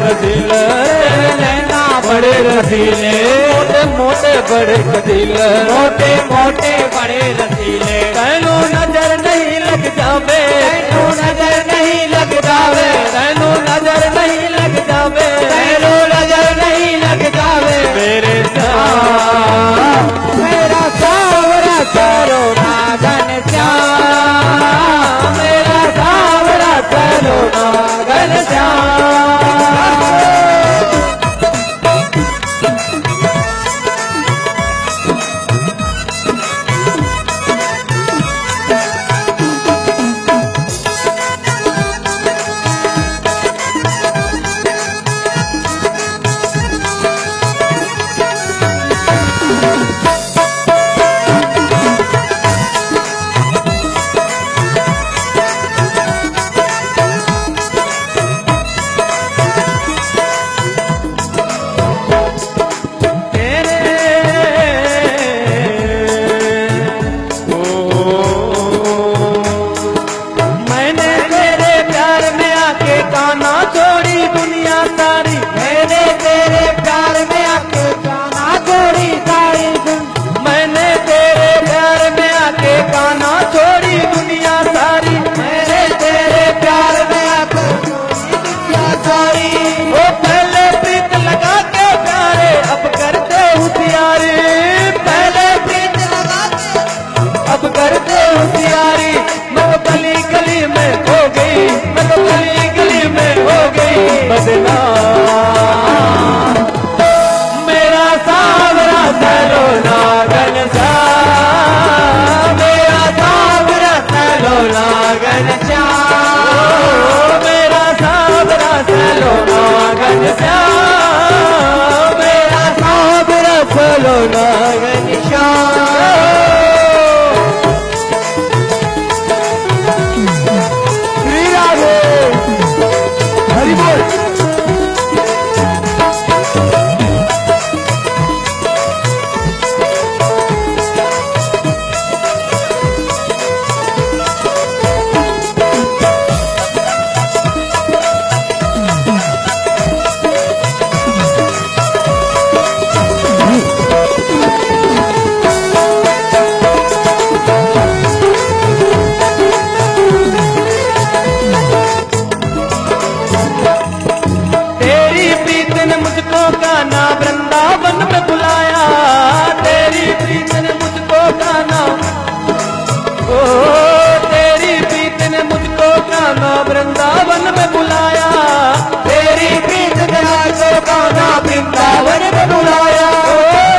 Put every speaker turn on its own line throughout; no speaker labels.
रसीले, नैना बड़े रसीले, मोटे मोटे बड़े कटीले, मोटे मोटे बड़े रसीले। तैनू नजर नहीं लग जावे, तैनू नजर नहीं लग जावे, तैनू नजर नहीं लग जावे, तैनू नजर नहीं लग जावे। मेरे श्याम मेरा सावरा करो ना घनश्याम, मेरा सावरा करो ना घनश्याम। मेरा सावरा चलो ना घनश्याम, मेरा सावरा चलो ना घनश्याम, मेरा सावरा चलो ना घनश्याम, मेरा सावरा चलो ना घनश्याम। श्री राधे हरि बोल। वृंदावन में बुलाया, तेरी प्रीत को गाना वृंदावन में बुलाया।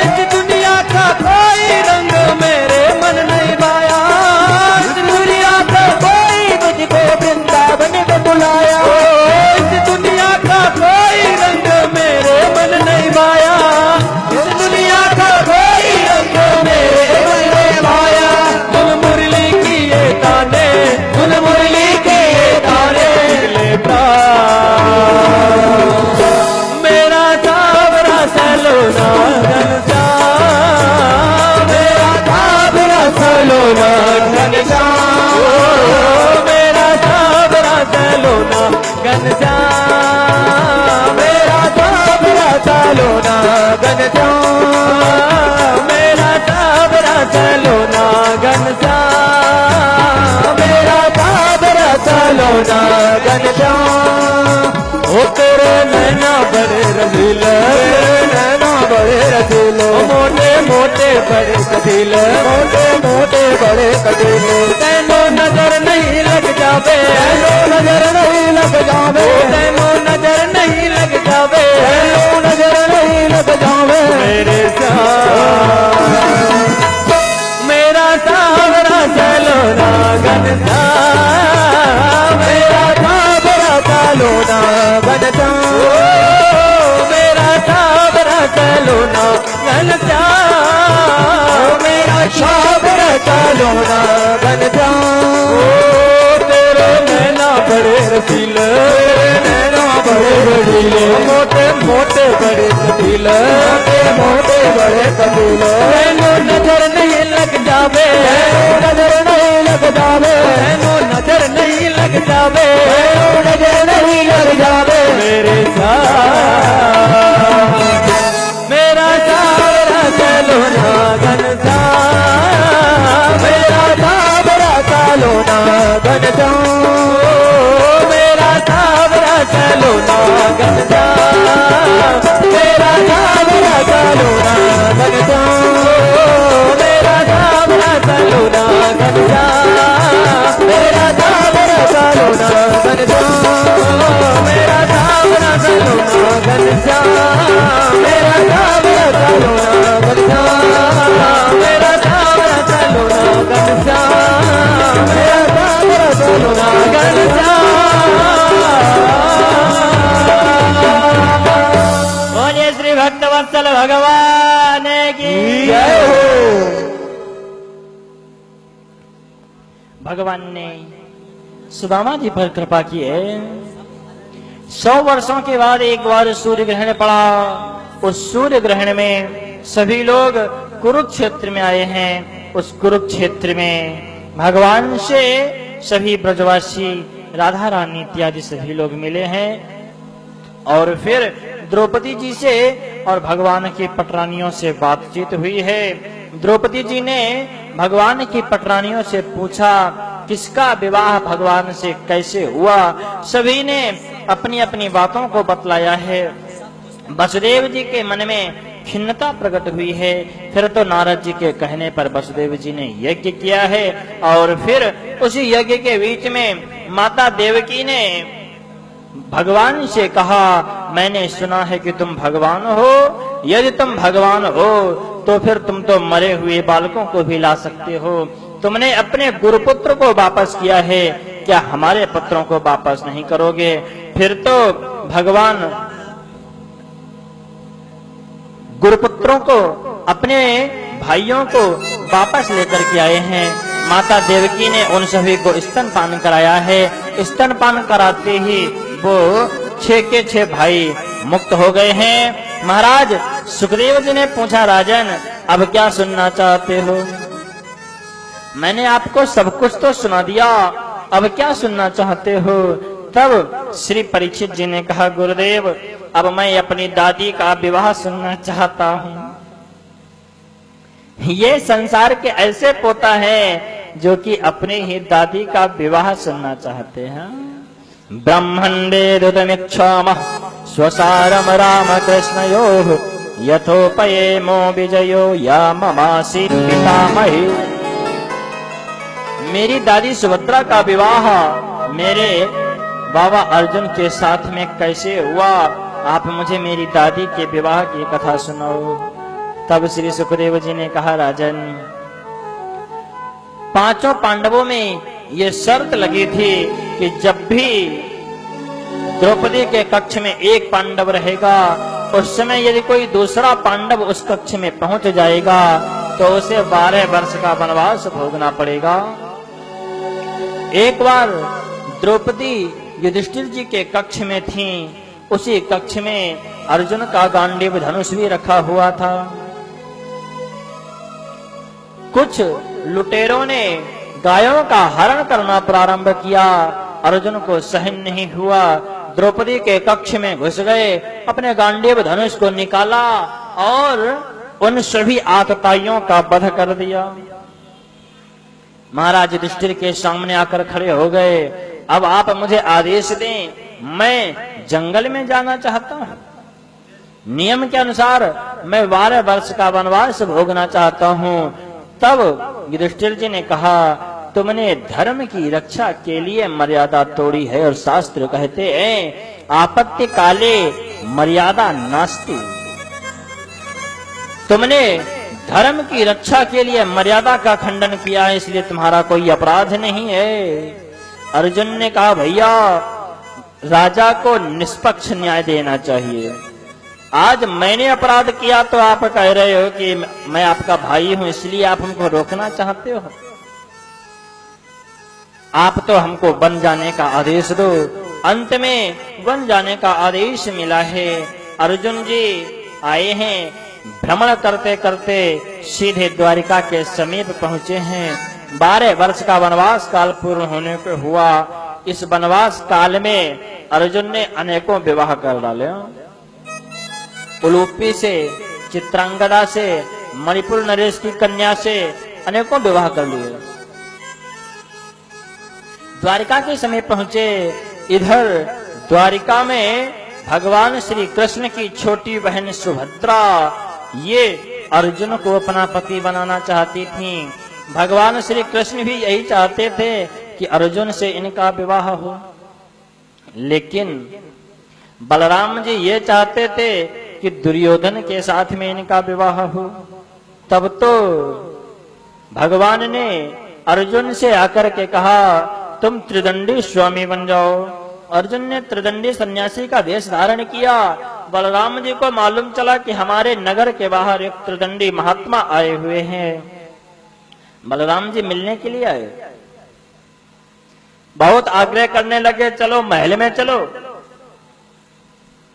इस दुनिया का कोई रंग मेरे मन नहीं भाया, इस दुनिया का कोई मुझको वृंदावन में बुलाया। इस दुनिया का कोई रंग मेरे मन नहीं भाया, इस दुनिया का कोई रंग मेरे मन नहीं भाया। धुन मुरली की ये ताने, धुन मुरली की ये ताने, मेरा सावरा चलो ना घनश्याम, मेरा सावरा चलो ना घनश्याम, मेरा सावरा चलो ना घनश्याम, मेरा सावरा चलो ना घनश्याम, मेरा सावरा चलो ना घनश्याम, मेरा सावरा चलो ना घनश्याम। ओ तेरे नैना बड़े रसीले, नैना बड़े रसीले, मोटे मोटे बड़े कटीले, मोटे मोटे बड़े कटीले। तैनू नजर नहीं लग जावे, तैनू नजर नहीं लग जावे, तैनू नजर नहीं लग जावे, तैनू नजर नहीं लग जावे। मेरे श्याम मेरा सावरा चलो ना घनश्याम, मेरा सावरा चलो ना घनश्याम, मेरा सावरा चलो ना घनश्याम, मेरा सावरा चलो ना घनश्याम। तेरे नैना बड़े रसीले, नैना बड़े रसीले, मोटे मोटे बड़े कटीले, मोटे मोटे बड़े कटीले। नजर नहीं लग जावे, नजर नहीं लग जावे, नजर नहीं लग जावे, नजर नहीं लग जावे मेरे साथ। मेरा सावरा सलोना घनश्याम, मेरा सावरा सलोना घनश्याम, मेरा सावरा सलोना घनश्याम, मेरा सावरा सलोना घनश्याम, मेरा सावरा सलोना घनश्याम, मेरा सावरा सलोना घनश्याम, मेरा सावरा सलोना घनश्याम, मेरा सावरा सलोना घनश्याम, मेरा सावरा सलोना घनश्याम, मेरा सावरा सलोना घनश्याम।
बोलिए श्री भक्तवत्सल भगवान की
जय हो।
भगवान ने सुदामा जी पर कृपा की है। 100 वर्षों के बाद एक बार सूर्य ग्रहण पड़ा। उस सूर्य ग्रहण में सभी लोग कुरुक्षेत्र में आए हैं। उस कुरुक्षेत्र में भगवान से सभी ब्रजवासी, राधा रानी इत्यादि सभी लोग मिले हैं। और फिर द्रौपदी जी से और भगवान की पटरानियों से बातचीत हुई है। द्रौपदी जी ने भगवान की पटरानियों से पूछा किसका विवाह भगवान से कैसे हुआ। सभी ने अपनी अपनी बातों को बतलाया है। वसुदेव जी के मन में खिन्नता प्रकट हुई है। फिर तो नारद जी के कहने पर वसुदेव जी ने यज्ञ किया है। और फिर उसी यज्ञ के बीच में माता देवकी ने भगवान से कहा, मैंने सुना है कि तुम भगवान हो। यदि तुम भगवान हो तो फिर तुम तो मरे हुए बालकों को भी ला सकते हो। तुमने अपने गुरुपुत्र को वापस किया है, क्या हमारे पुत्रों को वापस नहीं करोगे? फिर तो भगवान गुरुपुत्रों को, अपने भाइयों को वापस लेकर के आए हैं। माता देवकी ने उन सभी को स्तनपान कराया है। स्तनपान कराते ही वो 6 के 6 भाई मुक्त हो गए हैं। महाराज सुखदेव जी ने पूछा, राजन अब क्या सुनना चाहते हो? मैंने आपको सब कुछ तो सुना दिया, अब क्या सुनना चाहते हो? तब श्री परीक्षित जी ने कहा, गुरुदेव अब मैं अपनी दादी का विवाह सुनना चाहता हूँ। ये संसार के ऐसे पोता है जो कि अपने ही दादी का विवाह सुनना चाहते हैं। ब्रह्मंडे दुतमिक्षामः स्वसारम राम कृष्णयोः यथोपयेमो विजयो या ममासी पितामही। मेरी दादी सुभद्रा का विवाह मेरे बाबा अर्जुन के साथ में कैसे हुआ, आप मुझे मेरी दादी के विवाह की कथा सुनाओ। तब श्री सुखदेव जी ने कहा, राजन 5 पांडवों में ये शर्त लगी थी कि जब भी द्रौपदी के कक्ष में एक पांडव रहेगा, उस समय यदि कोई दूसरा पांडव उस कक्ष में पहुंच जाएगा तो उसे 12 वर्ष का वनवास भोगना पड़ेगा। एक बार द्रौपदी युधिष्ठिर जी के कक्ष में थी। उसी कक्ष में अर्जुन का गांडीव धनुष भी रखा हुआ था। कुछ लुटेरों ने गायों का हरण करना प्रारंभ किया। अर्जुन को सहन नहीं हुआ, द्रौपदी के कक्ष में घुस गए, अपने गांडीव धनुष को निकाला और उन सभी आतताइयों का वध कर दिया। महाराज युधिष्ठिर के सामने आकर खड़े हो गए, अब आप मुझे आदेश दें, मैं जंगल में जाना चाहता हूं। नियम के अनुसार मैं 12 वर्ष का वनवास भोगना चाहता हूं। तब युधिष्ठिर जी ने कहा, तुमने धर्म की रक्षा के लिए मर्यादा तोड़ी है और शास्त्र कहते हैं आपत्ति काले मर्यादा नास्ति। तुमने धर्म की रक्षा के लिए मर्यादा का खंडन किया है, इसलिए तुम्हारा कोई अपराध नहीं है। अर्जुन ने कहा, भैया राजा को निष्पक्ष न्याय देना चाहिए। आज मैंने अपराध किया तो आप कह रहे हो कि मैं आपका भाई हूं, इसलिए आप हमको रोकना चाहते हो। आप तो हमको वन जाने का आदेश दो। अंत में वन जाने का आदेश मिला है। अर्जुन जी आए हैं, भ्रमण करते करते सीधे द्वारिका के समीप पहुंचे हैं। 12 वर्ष का वनवास काल पूर्ण होने को हुआ। इस वनवास काल में अर्जुन ने अनेकों विवाह कर डाले। उलूपी से, चित्रांगदा से, मणिपुर नरेश की कन्या से अनेकों विवाह कर लिए। द्वारिका के समय पहुंचे। इधर द्वारिका में भगवान श्री कृष्ण की छोटी बहन सुभद्रा ये अर्जुन को अपना पति बनाना चाहती थी। भगवान श्री कृष्ण भी यही चाहते थे कि अर्जुन से इनका विवाह हो, लेकिन बलराम जी ये चाहते थे कि दुर्योधन के साथ में इनका विवाह हो। तब तो भगवान ने अर्जुन से आकर के कहा तुम त्रिदंडी स्वामी बन जाओ। अर्जुन ने त्रिदंडी सन्यासी का वेश धारण किया। बलराम जी को मालूम चला कि हमारे नगर के बाहर एक त्रिदंडी महात्मा आए हुए हैं। बलराम जी मिलने के लिए आए। बहुत आग्रह करने लगे, चलो महल में चलो।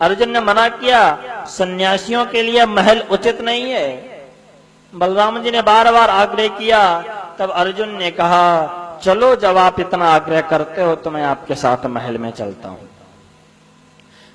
अर्जुन ने मना किया, सन्यासियों के लिए महल उचित नहीं है। बलराम जी ने बार बार आग्रह किया। तब अर्जुन ने कहा चलो, जब आप इतना आग्रह करते हो तो मैं आपके साथ महल में चलता हूं।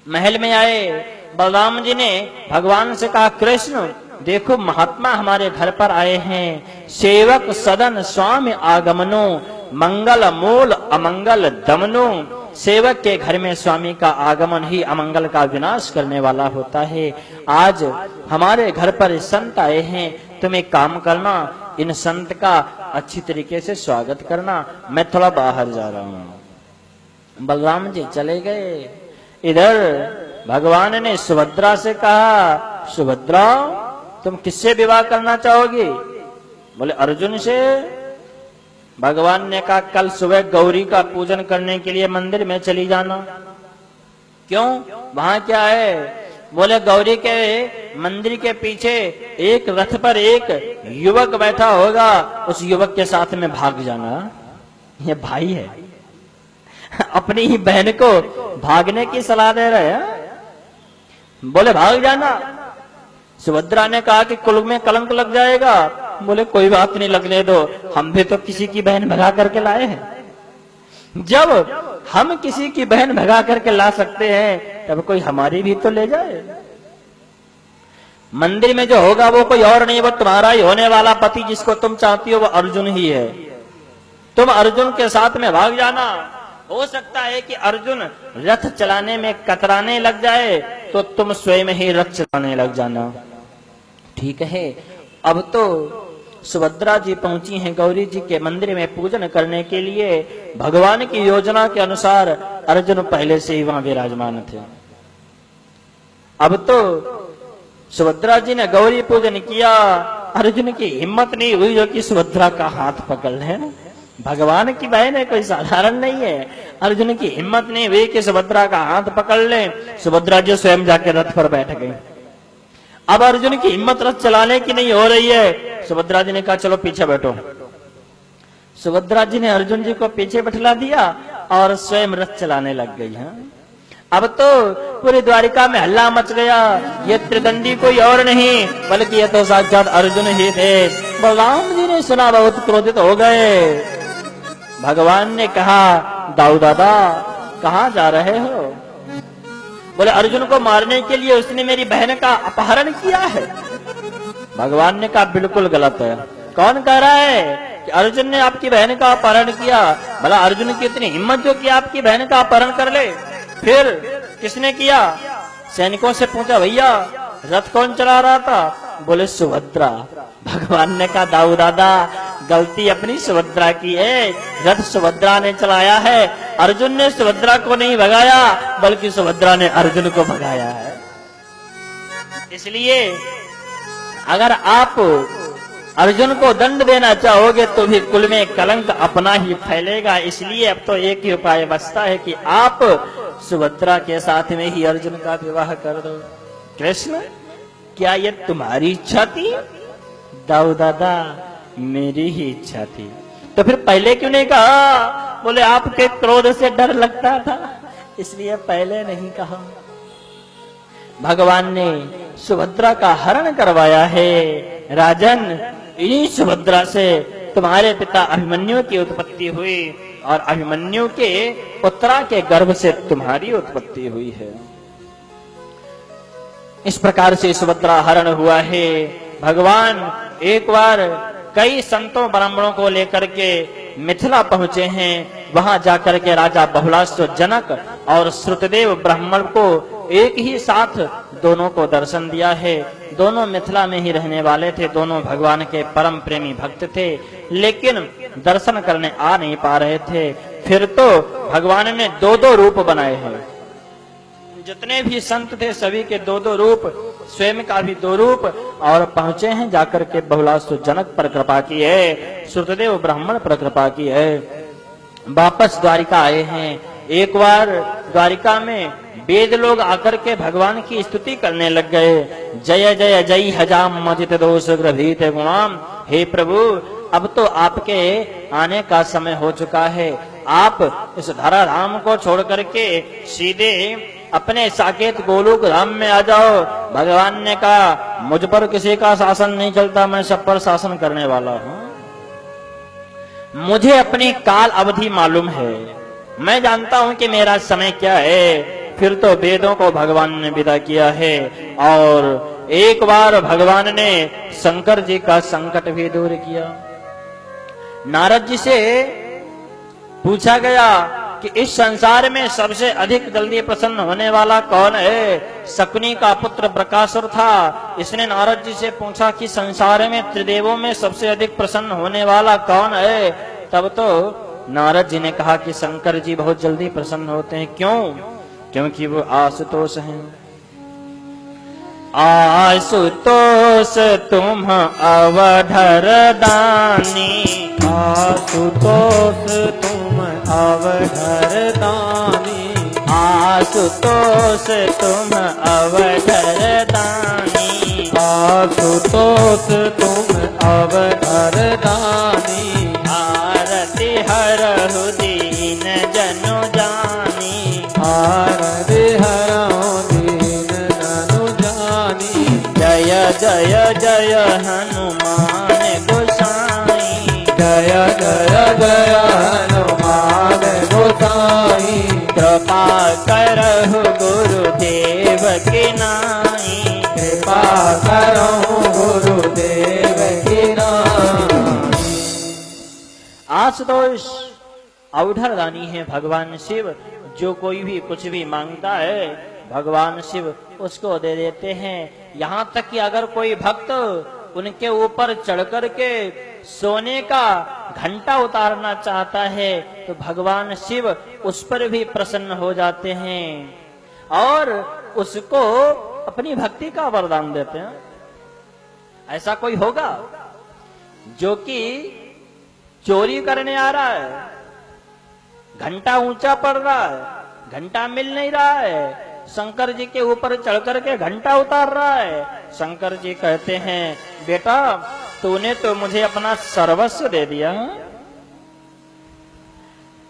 महल में आए। बलराम जी ने भगवान से कहा कृष्ण देखो महात्मा हमारे घर पर आए हैं। सेवक सदन स्वामी आगमनो, मंगल मूल अमंगल दमनो। सेवक के घर में स्वामी का आगमन ही अमंगल का विनाश करने वाला होता है। आज हमारे घर पर संत आए हैं, तुम एक काम करना, इन संत का अच्छी तरीके से स्वागत करना, मैं थोड़ा बाहर जा रहा हूं। बलराम जी चले गए। इधर भगवान ने सुभद्रा से कहा सुभद्रा तुम किससे विवाह करना चाहोगी? बोले अर्जुन से। भगवान ने कहा कल सुबह गौरी का पूजन करने के लिए मंदिर में चली जाना। क्यों, वहां क्या है? बोले गौरी के मंदिर के पीछे एक रथ पर एक युवक बैठा होगा, उस युवक के साथ में भाग जाना। ये भाई है, अपनी ही बहन को भागने की सलाह दे रहे हैं। बोले भाग जाना। सुभद्रा ने कहा कि कुल में कलंक लग जाएगा। बोले कोई बात नहीं, लगने दो, हम भी तो किसी की बहन भगा करके लाए हैं। जब हम किसी की बहन भगा करके ला सकते हैं तब कोई हमारी भी तो ले जाए। मंदिर में जो होगा वो कोई और नहीं, वो तुम्हारा ही होने वाला पति जिसको तुम चाहती हो वो अर्जुन ही है। तुम अर्जुन के साथ में भाग जाना। हो सकता है कि अर्जुन रथ चलाने में कतराने लग जाए तो तुम स्वयं ही रथ चलाने लग जाना। ठीक है। अब तो सुभद्रा जी पहुंची हैं गौरी जी के मंदिर में पूजन करने के लिए। भगवान की योजना के अनुसार अर्जुन पहले से ही वहां विराजमान थे। अब तो सुभद्रा जी ने गौरी पूजन किया। अर्जुन की हिम्मत नहीं हुई जो कि सुभद्रा का हाथ पकड़ ले। भगवान की बहन है, कोई साधारण नहीं है। अर्जुन की हिम्मत नहीं हुई कि सुभद्रा का हाथ पकड़ ले। सुभद्रा जी स्वयं जाकर रथ पर बैठ गई। अब अर्जुन की हिम्मत रथ चलाने की नहीं हो रही है। सुभद्रा जी ने कहा चलो पीछे बैठो। सुभद्रा जी ने अर्जुन जी को पीछे बैठा दिया और स्वयं रथ चलाने लग गई है। अब तो पूरी द्वारिका में हल्ला मच गया। ये त्रिदंडी कोई और नहीं बल्कि ये तो साक्षात अर्जुन ही थे। बलराम जी ने सुना, बहुत क्रोधित हो गए। भगवान ने कहा दाऊ दादा कहाँ जा रहे हो? बोले अर्जुन को मारने के लिए उसने मेरी बहन का अपहरण किया है। भगवान ने कहा बिल्कुल गलत है। कौन कह रहा है कि अर्जुन ने आपकी बहन का अपहरण किया? भला अर्जुन की इतनी हिम्मत जो कि आपकी बहन का अपहरण कर ले? फिर किसने किया? सैनिकों से पूछा भैया रथ कौन चला रहा था? बोले सुभद्रा। भगवान ने कहा दाऊ दादा गलती अपनी सुभद्रा की है, रथ सुभद्रा ने चलाया है। अर्जुन ने सुभद्रा को नहीं भगाया बल्कि सुभद्रा ने अर्जुन को भगाया है। इसलिए अगर आप अर्जुन को दंड देना चाहोगे तो भी कुल में कलंक अपना ही फैलेगा। इसलिए अब तो एक ही उपाय बचता है कि आप सुभद्रा के साथ में ही अर्जुन का विवाह कर दो। कृष्ण क्या ये तुम्हारी इच्छा थी? दाऊ दादा मेरी ही इच्छा थी। तो फिर पहले क्यों नहीं कहा? बोले आपके क्रोध से डर लगता था इसलिए पहले नहीं कहा। भगवान ने सुभद्रा का हरण करवाया है। राजन इन्हीं सुभद्रा से तुम्हारे पिता अभिमन्यु की उत्पत्ति हुई और अभिमन्यु के उत्तरा के गर्भ से तुम्हारी उत्पत्ति हुई है। इस प्रकार से सुभद्रा हरण हुआ है। भगवान एक बार कई संतों ब्राह्मणों को लेकर के मिथिला पहुंचे हैं। वहां जाकर के राजा बहुलास्व जनक और श्रुतदेव ब्राह्मण को एक ही साथ दोनों को दर्शन दिया है। दोनों मिथिला में ही रहने वाले थे, दोनों भगवान के परम प्रेमी भक्त थे, लेकिन दर्शन करने आ नहीं पा रहे थे। फिर तो भगवान ने दो दो रूप बनाए हैं। जितने भी संत थे सभी के दो दो रूप, स्वयं का भी दो रूप, और पहुंचे हैं जाकर के बहुलास्व जनक पर कृपा की है, श्रुतदेव ब्राह्मण पर कृपा की है। वापस द्वारिका आए हैं। एक बार द्वारिका में वेद लोग आकर के भगवान की स्तुति करने लग गए। जय जय जय हजाम मजित दोष ग्रभीत गुणाम। हे प्रभु, अब तो आपके आने का समय हो चुका है। आप इस धरा धाम को छोड़ करके सीधे अपने साकेत गोलोक धाम में आ जाओ। भगवान ने कहा, मुझ पर किसी का शासन नहीं चलता, मैं सब पर शासन करने वाला हूँ। मुझे अपनी काल अवधि मालूम है, मैं जानता हूं कि मेरा समय क्या है। फिर तो वेदों को भगवान ने विदा किया है और एक बार भगवान ने शंकर जी का संकट भी दूर किया। नारद जी से पूछा गया कि इस संसार में सबसे अधिक जल्दी प्रसन्न होने वाला कौन है? शकुनी का पुत्र बकासुर था। इसने नारद जी से पूछा कि संसार में त्रिदेवों में सबसे अधिक प्रसन्न होने वाला कौन है? तब तो नारद जी ने कहा कि शंकर जी बहुत जल्दी प्रसन्न होते हैं। क्यों? क्योंकि वो आशुतोष हैं। आशुतोष तुम अवधर दानी,
आशुतोष तुम अवधर दानी,
आशुतोष तुम अवधर दानी,
आशुतोष तुम अवधर दानी।
आरती हरहु दीन जनु जानी,
आरती हरहु दीन जनु जानी।
जय जय जय हनुमान गोसाई,
जय जय जय हनुमान गोसाई।
कृपा करहु गुरुदेव की नाई,
कृपा करहु गुरुदेव की नाई।
आशुतोष अवधर दानी है भगवान शिव। जो कोई भी कुछ भी मांगता है भगवान शिव उसको दे देते हैं। यहाँ तक कि अगर कोई भक्त उनके ऊपर चढ़ कर के सोने का घंटा उतारना चाहता है तो भगवान शिव उस पर भी प्रसन्न हो जाते हैं और उसको अपनी भक्ति का वरदान देते हैं। ऐसा कोई होगा जो कि चोरी करने आ रहा है, घंटा ऊंचा पड़ रहा है, घंटा मिल नहीं रहा है, शंकर जी के ऊपर चढ़ करके घंटा उतार रहा है। शंकर जी कहते हैं, बेटा तूने तो मुझे अपना सर्वस्व दे दिया,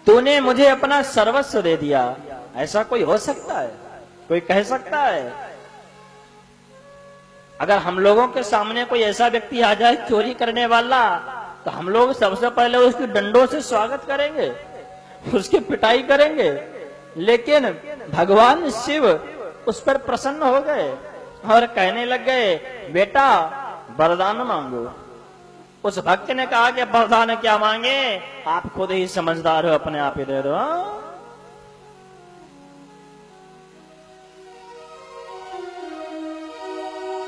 तूने मुझे अपना सर्वस्व दे दिया। ऐसा कोई हो सकता है? कोई कह सकता है? अगर हम लोगों के सामने कोई ऐसा व्यक्ति आ जाए चोरी करने वाला, तो हम लोग सबसे पहले उसकी डंडों से स्वागत करेंगे, उसकी पिटाई करेंगे। लेकिन भगवान शिव उस पर प्रसन्न हो गए और कहने लग गए, बेटा वरदान मांगो। उस भक्त ने कहा कि वरदान क्या मांगे? आप खुद ही समझदार हो, अपने आप ही दे दो।